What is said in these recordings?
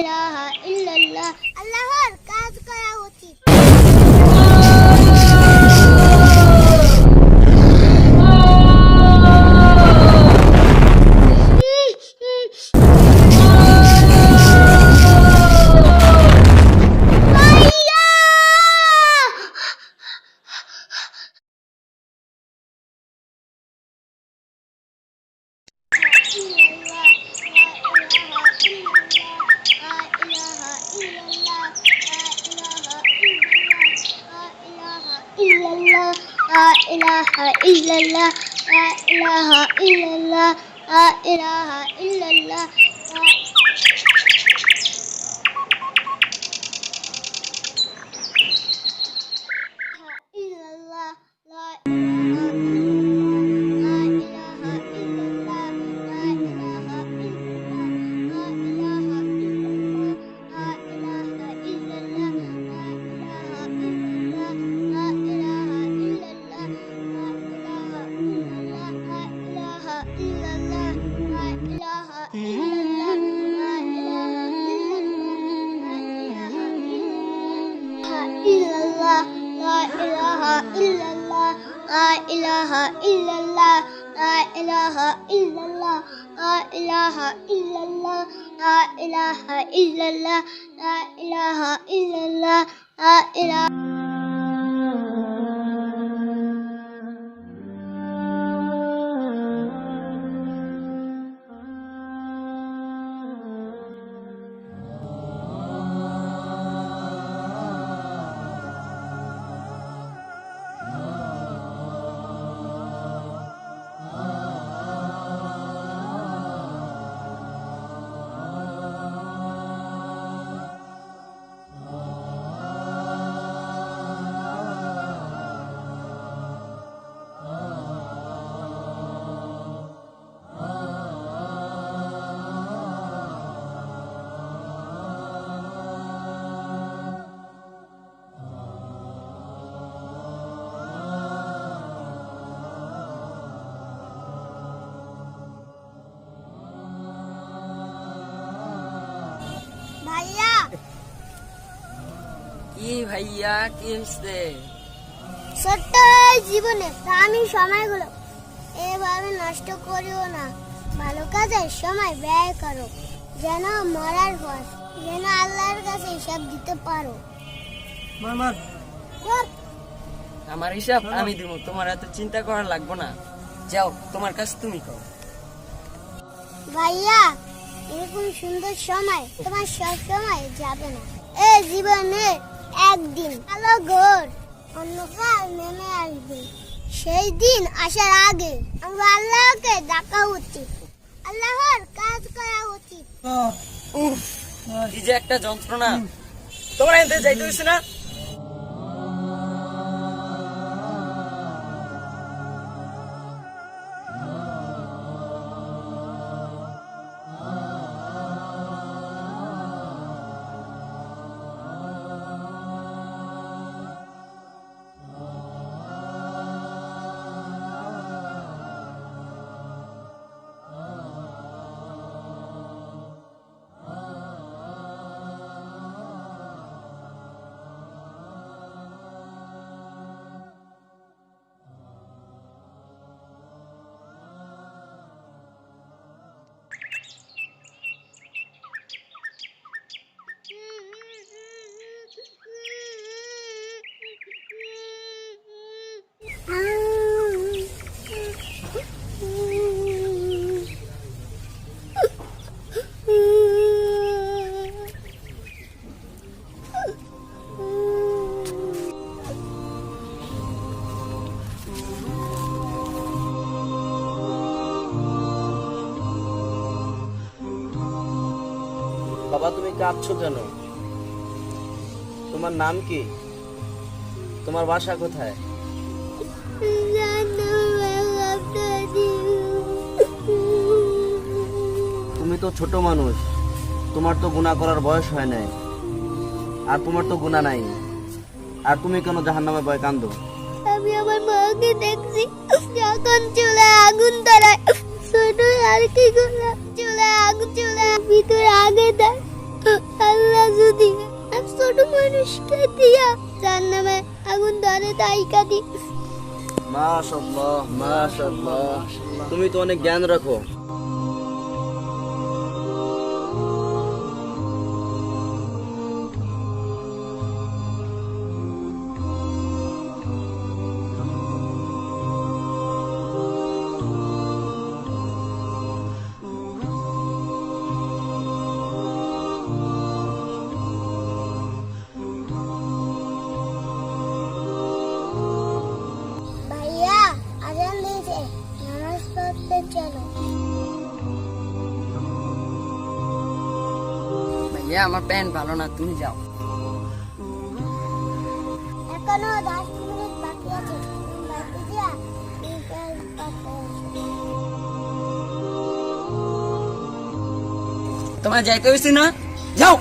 ইলাহা ইল্লাল্লাহ। আল্লাহর কাজ করা উচিত। لا إله إلا الله لا إله إلا الله لا إله إلا الله لا إله إلا الله لا إله إلا الله لا إله إلا الله لا إله إلا الله لا إله إلا الله لا إله ভাইয়া কি ভাইয়া কি হইছে? ছোট্ট জীবনে দামি সময়গুলো এভাবে নষ্ট করিও না। ভালো কাজে সময় ব্যয় করো, যেন মরার পর যেন আল্লাহর কাছে হিসাব দিতে পারো। আমার হিসাব আমি দিব, তোমার এত চিন্তা করা লাগবে না। যাও, তোমার কাজ তুমি করো। ভাইয়া এরকম সুন্দর সময় তোমার সব সময় যাবে না। এই জীবনে একদিন আলো ঘোর অন্ধকার নেমে আসবে। সেই দিন আসার আগে আমরা আল্লাহকে ডাকা উচিত, আল্লাহর কাজ করা উচিত। উফ, কি যে একটা যন্ত্রণা। তোমরা এতে যাইতে হইছে না? বাবা, তুমি কাঁদছো কেন? তোমার নাম কি? তোমার বাসা কোথায়? তুমি তো ছোট মানুষ, তোমার তো গুনাহ করার বয়স হয় নাই, আর তোমার তো গুনাহ নাই, আর তুমি কেন জাহান্নামে ভয় কাঁদো? আমি আমার মাকে দেখছি যখন চুলায় আগুন ধরায়, ছোট আর কি করলাম, চুলায় আগুন চুলায় ভিতরে আগে দেয়, মাশাআল্লাহ মাশাআল্লাহ, তুমি তো অনেক জ্ঞান রাখো। ভাইয়া আজান দিয়েছে, নামাজ পড়তে চলো। ভাইয়া আমার প্যান্ট ভালো না, তুমি যাও। এখনো 10 মিনিট বাকি আছে, তুমি বাড়িতে যা, বিকাল পাঁচটায় আসো। তোমার যাইতে হয়েছে না, যাও।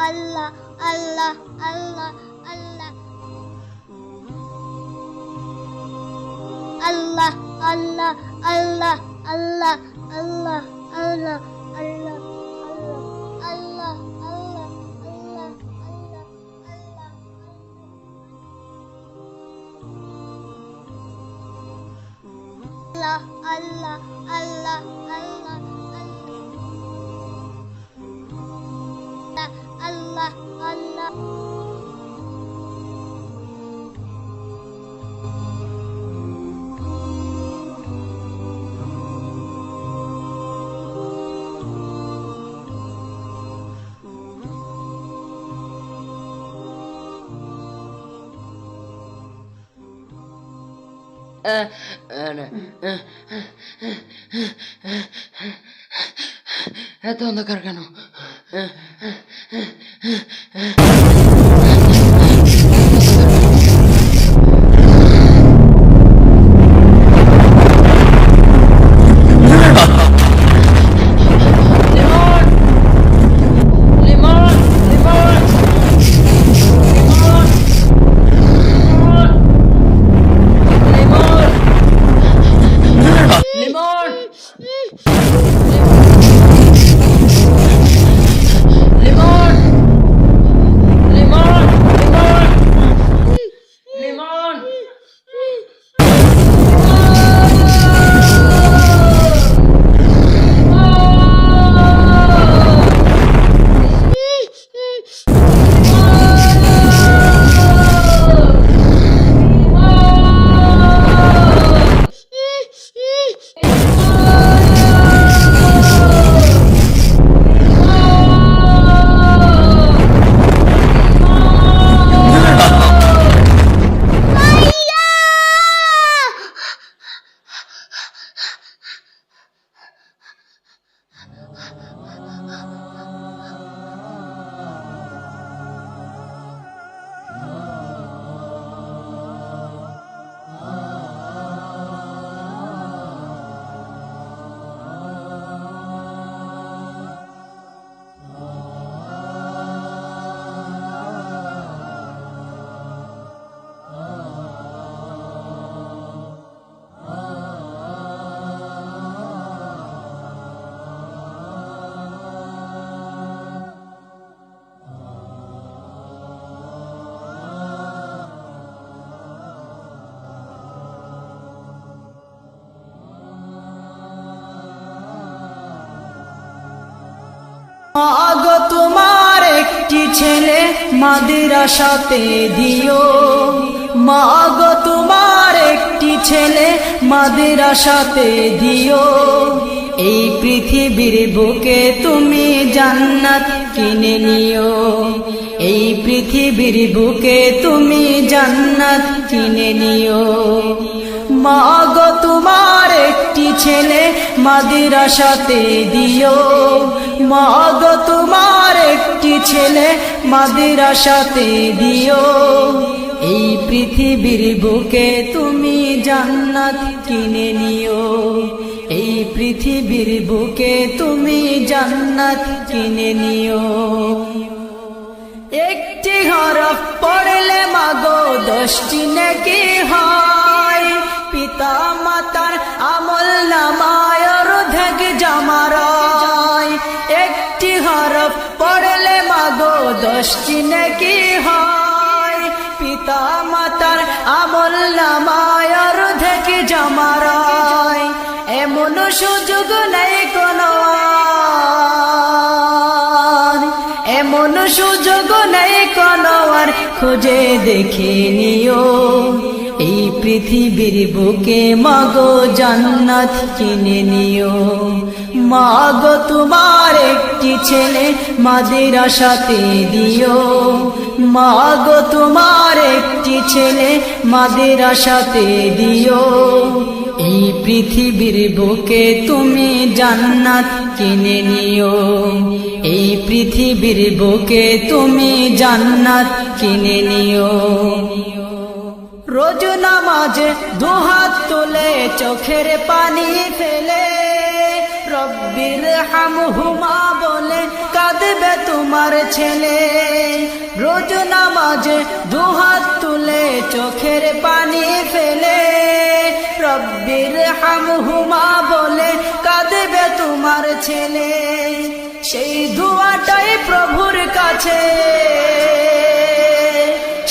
আল্লাহ আল্লাহ আল্লাহ আল্লাহ আল্লাহ আল্লাহ আল্লাহ আল্লাহ আল্লাহ আল্লাহ আল্লাহ আল্লাহ আল্লাহ আল্লাহ আল্লাহ আল্লাহ আল্লাহ আল্লাহ আল্লাহ এত অন্ধকার কেন? লিমন ছেলে মাদ্রাসাতে দিও, মা গো তোমার একটি ছেলে মাদ্রাসাতে দিও। এই পৃথিবীর বুকে তুমি জান্নাত কিনে নিও, এই পৃথিবীর বুকে তুমি জান্নাত কিনে নিও। মা গো তোমার একটি ছেলে মাদ্রাসাতে দিও, মা গো তোমার একটি ছেলে মাদ্রাসাতে দিও। এই পৃথিবীর বুকে তুমি জান্নাত কিনে নিও, এই পৃথিবীর বুকে তুমি জান্নাত কিনে নিও। একটি হরফ পড়লে মাগো 10টি নেকি হয়, পিতা মাতার আমল নামায় অর্ধেক জমা রয়। একটি হরফ পড়লে মাগো 10টি নেকি হয়, পিতা মাতার আমল নামায় অর্ধেক জমা রয়। এমন সুযোগ নেই কোনো আর, এমন সুযোগ নেই কোনো আর, খুঁজে দেখে নিও। এই পৃথিবীর বুকে মাগো জান্নাত কিনে নিও, মাগো তোমার একটি ছেলে মাদ্রাসাতে দিও, মাগো তোমার একটি ছেলে মাদ্রাসাতে দিও। এই পৃথিবীর বুকে তুমি জান্নাত কিনে নিও, এই পৃথিবীর বুকে তুমি জান্নাত কিনে নিও। রোজ নামাজে দুহাত তুলে চোখের পানি ফেলে, রব্বির হামহুমা বলে কাঁদবে তোমার ছেলে। রোজ নামাজে দুহাত তুলে চোখের পানি ফেলে, রব্বির হামহুমা বলে কাঁদবে তোমার ছেলে। সেই দুয়াটাই প্রভুর কাছে,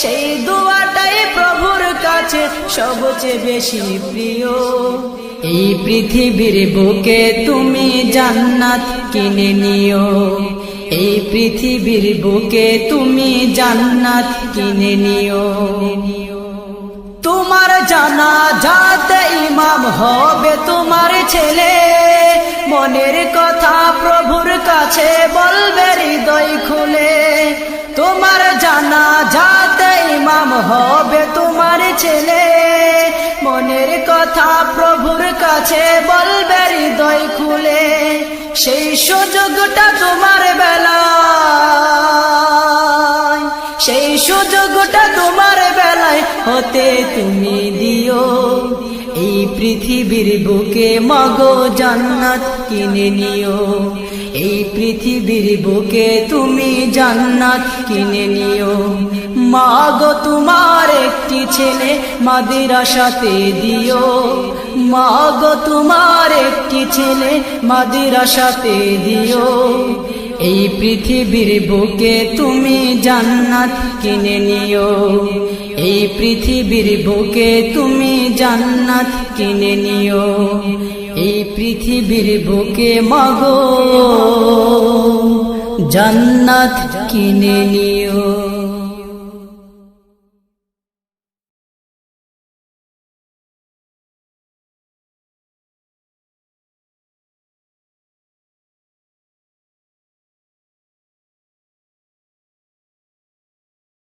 সেই দুয়াটাই প্রভুর কাছে সবচেয়ে বেশি প্রিয়। এই পৃথিবীর বুকে তুমি জান্নাত কিনে নিও, এই পৃথিবীর বুকে তুমি জান্নাত কিনে নিও। তোমার জানাজাতে ইমাম হবে তোমার ছেলে, মনের কথা প্রভুর কাছে বলবে হৃদয় খুলে। তোমার জানাজাতে ইমাম হবে তোমার ছেলে, মনের কথা প্রভুর কাছে বলবে হৃদয় খুলে। সেই সুযোগটা তোমার বেলায়, সেই সুযোগটা তোমার বেলায় হতে তুমি দিও। এই পৃথিবীর বুকে মাগো জান্নাত কিনে নিও, এই পৃথিবীর বুকে তুমি জান্নাত কিনে নিও। মাগো তোমার একটি ছেলে মাদ্রাসাতে দিও, মাগো তোমার একটি ছেলে মাদ্রাসাতে দিও। এই পৃথিবীর বুকে তুমি জান্নাত কিনে নিও, এই পৃথিবীর বুকে তুমি জান্নাত কিনে নিও। এই পৃথিবীর বুকে মাগো জান্নাত কিনে নিও।